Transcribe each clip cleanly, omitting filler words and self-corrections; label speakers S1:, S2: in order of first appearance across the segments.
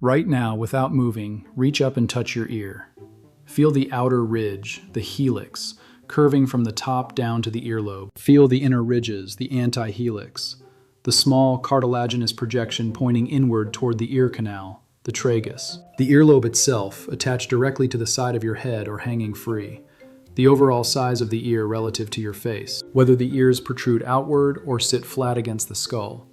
S1: Right now, without moving, reach up and touch your ear. Feel the outer ridge, the helix, curving from the top down to the earlobe. Feel the inner ridges, the antihelix, the small cartilaginous projection pointing inward toward the ear canal, the tragus. The earlobe itself, attached directly to the side of your head or hanging free. The overall size of the ear relative to your face, whether the ears protrude outward or sit flat against the skull.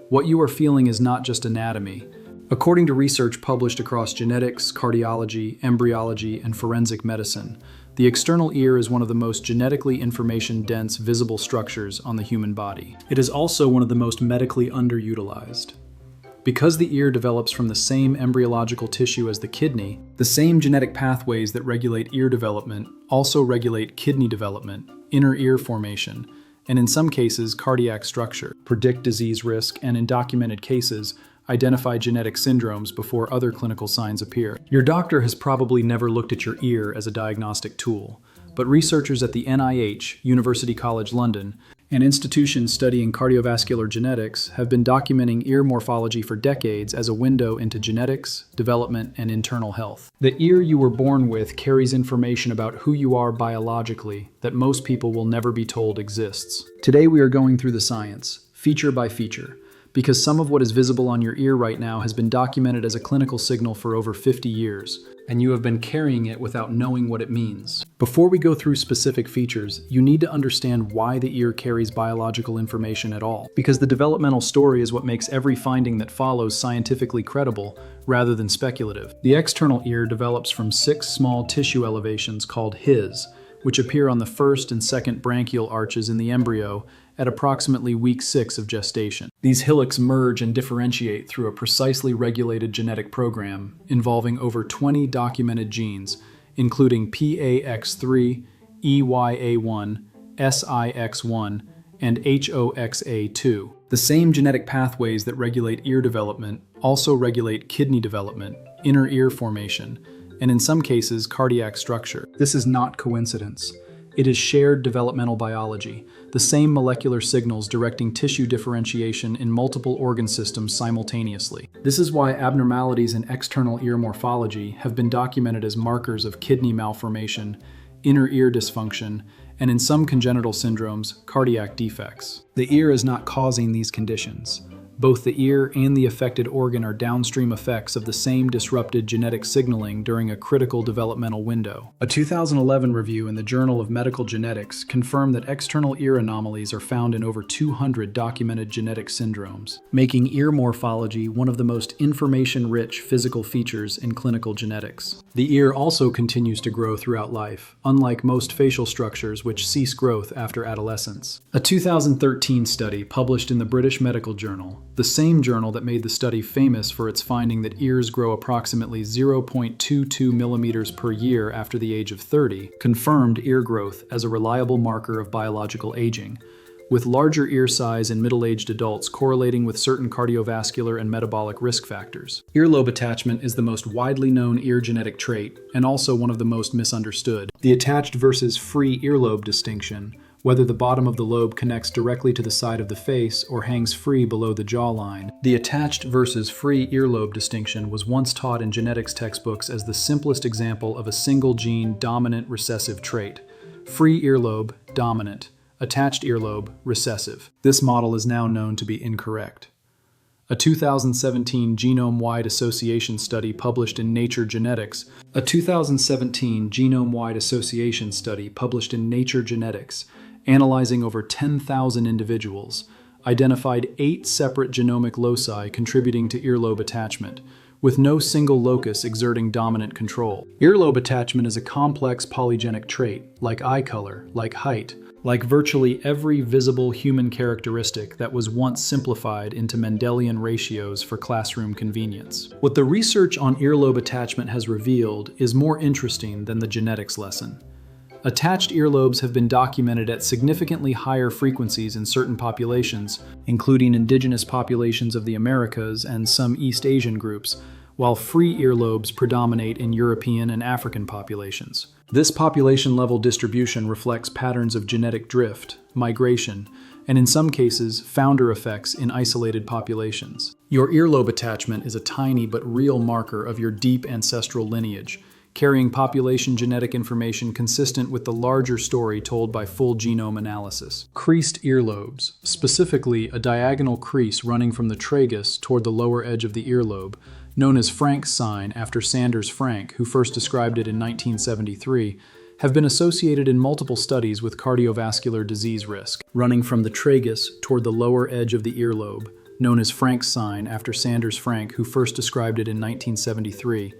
S1: What you are feeling is not just anatomy. According to research published across genetics, cardiology, embryology, and forensic medicine, the external ear is one of the most genetically information-dense visible structures on the human body. It is also one of the most medically underutilized. Because the ear develops from the same embryological tissue as the kidney, the same genetic pathways that regulate ear development also regulate kidney development, inner ear formation, and in some cases, cardiac structure, predict disease risk, and in documented cases, identify genetic syndromes before other clinical signs appear. Your doctor has probably never looked at your ear as a diagnostic tool, but researchers at the NIH, University College London, and institutions studying cardiovascular genetics have been documenting ear morphology for decades as a window into genetics, development, and internal health. The ear you were born with carries information about who you are biologically that most people will never be told exists. Today we are going through the science, feature by feature, because some of what is visible on your ear right now has been documented as a clinical signal for over 50 years, and you have been carrying it without knowing what it means. Before we go through specific features, you need to understand why the ear carries biological information at all, because the developmental story is what makes every finding that follows scientifically credible rather than speculative. The external ear develops from 6 small tissue elevations called his, which appear on the first and second branchial arches in the embryo at approximately week 6 of gestation. These hillocks merge and differentiate through a precisely regulated genetic program involving over 20 documented genes, including PAX3, EYA1, SIX1, and HOXA2. The same genetic pathways that regulate ear development also regulate kidney development, inner ear formation, and in some cases, cardiac structure. This is not coincidence. It is shared developmental biology, the same molecular signals directing tissue differentiation in multiple organ systems simultaneously. This is why abnormalities in external ear morphology have been documented as markers of kidney malformation, inner ear dysfunction, and in some congenital syndromes, cardiac defects. The ear is not causing these conditions. Both the ear and the affected organ are downstream effects of the same disrupted genetic signaling during a critical developmental window. A 2011 review in the Journal of Medical Genetics confirmed that external ear anomalies are found in over 200 documented genetic syndromes, making ear morphology one of the most information-rich physical features in clinical genetics. The ear also continues to grow throughout life, unlike most facial structures which cease growth after adolescence. A 2013 study published in the British Medical Journal, the same journal that made the study famous for its finding that ears grow approximately 0.22 millimeters per year after the age of 30, confirmed ear growth as a reliable marker of biological aging, with larger ear size in middle-aged adults correlating with certain cardiovascular and metabolic risk factors. Earlobe attachment is the most widely known ear genetic trait, and also one of the most misunderstood. The attached versus free earlobe distinction, whether the bottom of the lobe connects directly to the side of the face or hangs free below the jawline. The attached versus free earlobe distinction was once taught in genetics textbooks as the simplest example of a single gene dominant recessive trait. Free earlobe, dominant. Attached earlobe, recessive. This model is now known to be incorrect. A 2017 genome-wide association study published in Nature Genetics analyzing over 10,000 individuals, identified 8 separate genomic loci contributing to earlobe attachment, with no single locus exerting dominant control. Earlobe attachment is a complex polygenic trait, like eye color, like height, like virtually every visible human characteristic that was once simplified into Mendelian ratios for classroom convenience. What the research on earlobe attachment has revealed is more interesting than the genetics lesson. Attached earlobes have been documented at significantly higher frequencies in certain populations, including indigenous populations of the Americas and some East Asian groups, while free earlobes predominate in European and African populations. This population-level distribution reflects patterns of genetic drift, migration, and in some cases, founder effects in isolated populations. Your earlobe attachment is a tiny but real marker of your deep ancestral lineage, carrying population genetic information consistent with the larger story told by full genome analysis. Creased earlobes, specifically a diagonal crease running from the tragus toward the lower edge of the earlobe, known as Frank's sign after Sanders Frank, who first described it in 1973, have been associated in multiple studies with cardiovascular disease risk. Running from the tragus toward the lower edge of the earlobe, known as Frank's sign after Sanders Frank, who first described it in 1973,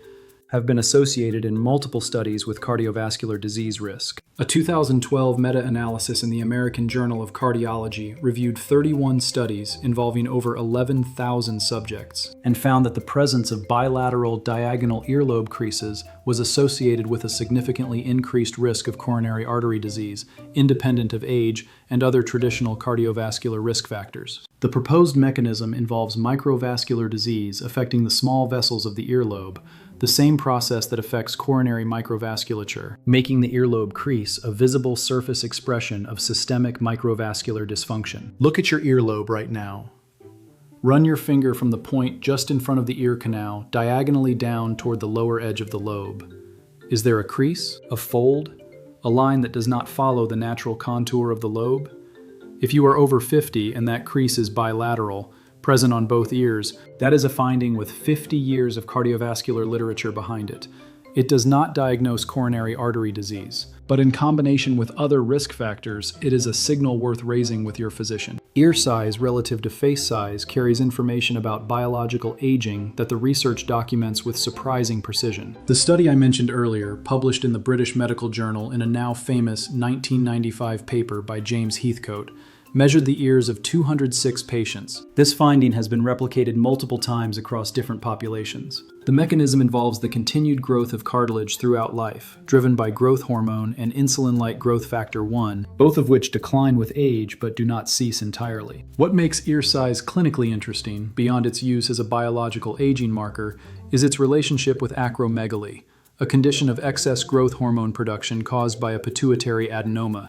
S1: have been associated in multiple studies with cardiovascular disease risk. A 2012 meta-analysis in the American Journal of Cardiology reviewed 31 studies involving over 11,000 subjects and found that the presence of bilateral diagonal earlobe creases was associated with a significantly increased risk of coronary artery disease, independent of age and other traditional cardiovascular risk factors. The proposed mechanism involves microvascular disease affecting the small vessels of the earlobe, the same process that affects coronary microvasculature, making the earlobe crease a visible surface expression of systemic microvascular dysfunction. Look at your earlobe right now. Run your finger from the point just in front of the ear canal diagonally down toward the lower edge of the lobe. Is there a crease, a fold, a line that does not follow the natural contour of the lobe? If you are over 50 and that crease is bilateral, present on both ears, that is a finding with 50 years of cardiovascular literature behind it. It does not diagnose coronary artery disease, but in combination with other risk factors, it is a signal worth raising with your physician. Ear size relative to face size carries information about biological aging that the research documents with surprising precision. The study I mentioned earlier, published in the British Medical Journal in a now famous 1995 paper by James Heathcote, measured the ears of 206 patients. This finding has been replicated multiple times across different populations. The mechanism involves the continued growth of cartilage throughout life, driven by growth hormone and insulin-like growth factor 1, both of which decline with age but do not cease entirely. What makes ear size clinically interesting, beyond its use as a biological aging marker, is its relationship with acromegaly, a condition of excess growth hormone production caused by a pituitary adenoma.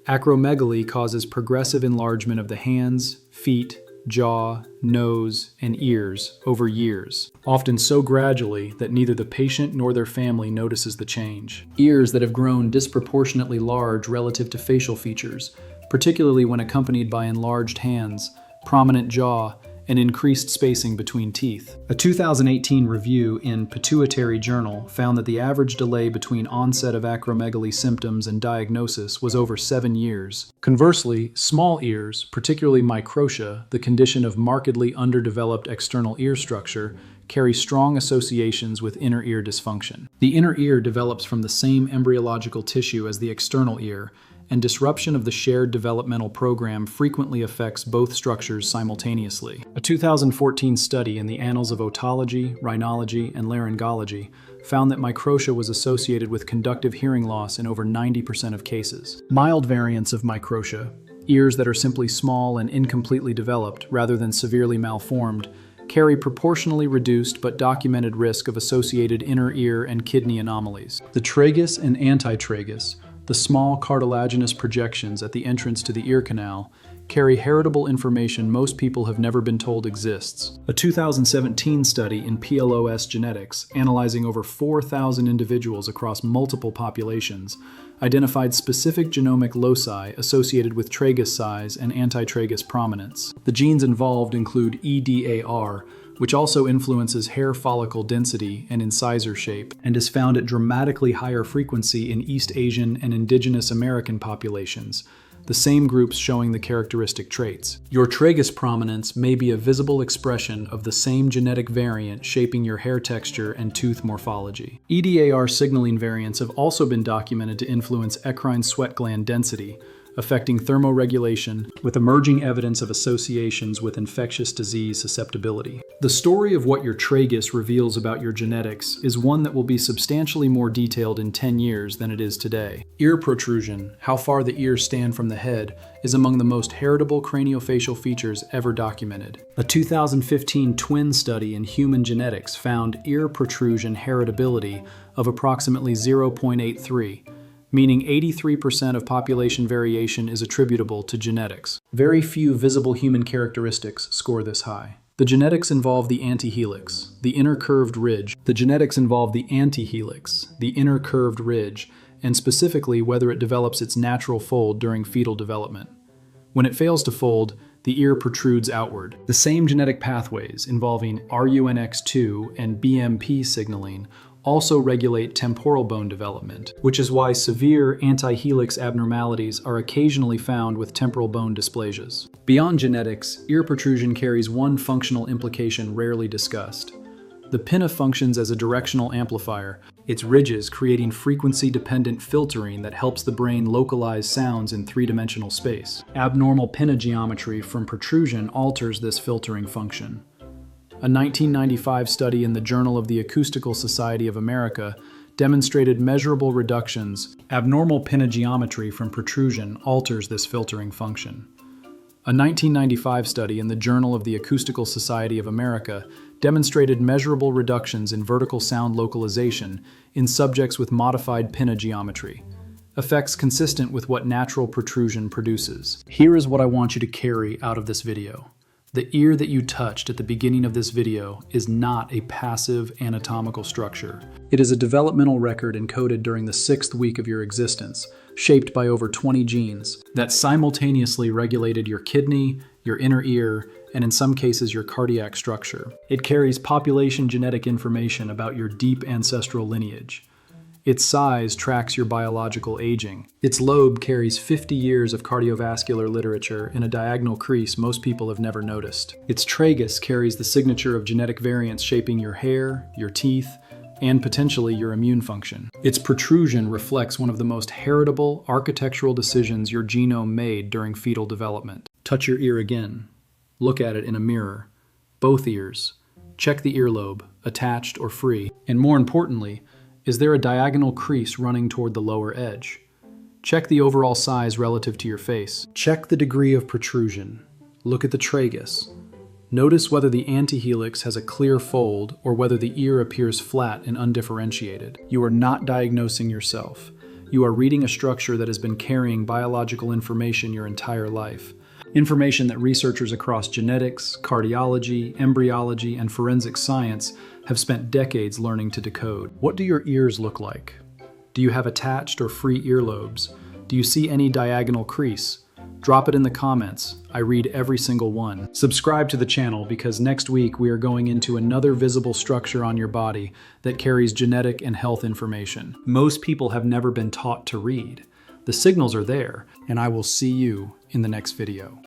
S1: Acromegaly causes progressive enlargement of the hands, feet, jaw, nose, and ears over years, often so gradually that neither the patient nor their family notices the change. Ears that have grown disproportionately large relative to facial features, particularly when accompanied by enlarged hands, prominent jaw, and increased spacing between teeth. A 2018 review in Pituitary Journal found that the average delay between onset of acromegaly symptoms and diagnosis was over 7 years. Conversely, small ears, particularly microtia, the condition of markedly underdeveloped external ear structure, carry strong associations with inner ear dysfunction. The inner ear develops from the same embryological tissue as the external ear, and disruption of the shared developmental program frequently affects both structures simultaneously. A 2014 study in the Annals of Otology, Rhinology, and Laryngology found that microtia was associated with conductive hearing loss in over 90% of cases. Mild variants of microtia, ears that are simply small and incompletely developed rather than severely malformed, carry proportionally reduced but documented risk of associated inner ear and kidney anomalies. The tragus and antitragus, the small cartilaginous projections at the entrance to the ear canal, carry heritable information most people have never been told exists. A 2017 study in PLOS Genetics, analyzing over 4,000 individuals across multiple populations, identified specific genomic loci associated with tragus size and antitragus prominence. The genes involved include EDAR, which also influences hair follicle density and incisor shape, and is found at dramatically higher frequency in East Asian and Indigenous American populations, the same groups showing the characteristic traits. Your tragus prominence may be a visible expression of the same genetic variant shaping your hair texture and tooth morphology. EDAR signaling variants have also been documented to influence eccrine sweat gland density, affecting thermoregulation, with emerging evidence of associations with infectious disease susceptibility. The story of what your tragus reveals about your genetics is one that will be substantially more detailed in 10 years than it is today. Ear protrusion, how far the ears stand from the head, is among the most heritable craniofacial features ever documented. A 2015 twin study in human genetics found ear protrusion heritability of approximately 0.83, meaning 83% of population variation is attributable to genetics. Very few visible human characteristics score this high. The genetics involve the antihelix, the inner curved ridge. And specifically whether it develops its natural fold during fetal development. When it fails to fold, the ear protrudes outward. The same genetic pathways involving RUNX2 and BMP signaling also regulate temporal bone development, which is why severe antihelix abnormalities are occasionally found with temporal bone dysplasias. Beyond genetics, ear protrusion carries one functional implication rarely discussed. The pinna functions as a directional amplifier, its ridges creating frequency-dependent filtering that helps the brain localize sounds in three-dimensional space. Abnormal pinna geometry from protrusion alters this filtering function. A 1995 study in the Journal of the Acoustical Society of America demonstrated measurable reductions. Abnormal pinna geometry from protrusion alters this filtering function. A 1995 study in the Journal of the Acoustical Society of America demonstrated measurable reductions in vertical sound localization in subjects with modified pinna geometry, effects consistent with what natural protrusion produces. Here is what I want you to carry out of this video. The ear that you touched at the beginning of this video is not a passive anatomical structure. It is a developmental record encoded during the 6th week of your existence, shaped by over 20 genes that simultaneously regulated your kidney, your inner ear, and in some cases your cardiac structure. It carries population genetic information about your deep ancestral lineage. Its size tracks your biological aging. Its lobe carries 50 years of cardiovascular literature in a diagonal crease most people have never noticed. Its tragus carries the signature of genetic variants shaping your hair, your teeth, and potentially your immune function. Its protrusion reflects one of the most heritable architectural decisions your genome made during fetal development. Touch your ear again. Look at it in a mirror. Both ears. Check the earlobe, attached or free. And more importantly, is there a diagonal crease running toward the lower edge? Check the overall size relative to your face. Check the degree of protrusion. Look at the tragus. Notice whether the antihelix has a clear fold or whether the ear appears flat and undifferentiated. You are not diagnosing yourself. You are reading a structure that has been carrying biological information your entire life. Information that researchers across genetics, cardiology, embryology, and forensic science have spent decades learning to decode. What do your ears look like? Do you have attached or free earlobes? Do you see any diagonal crease? Drop it in the comments. I read every single one. Subscribe to the channel because next week we are going into another visible structure on your body that carries genetic and health information. Most people have never been taught to read. The signals are there, and I will see you in the next video.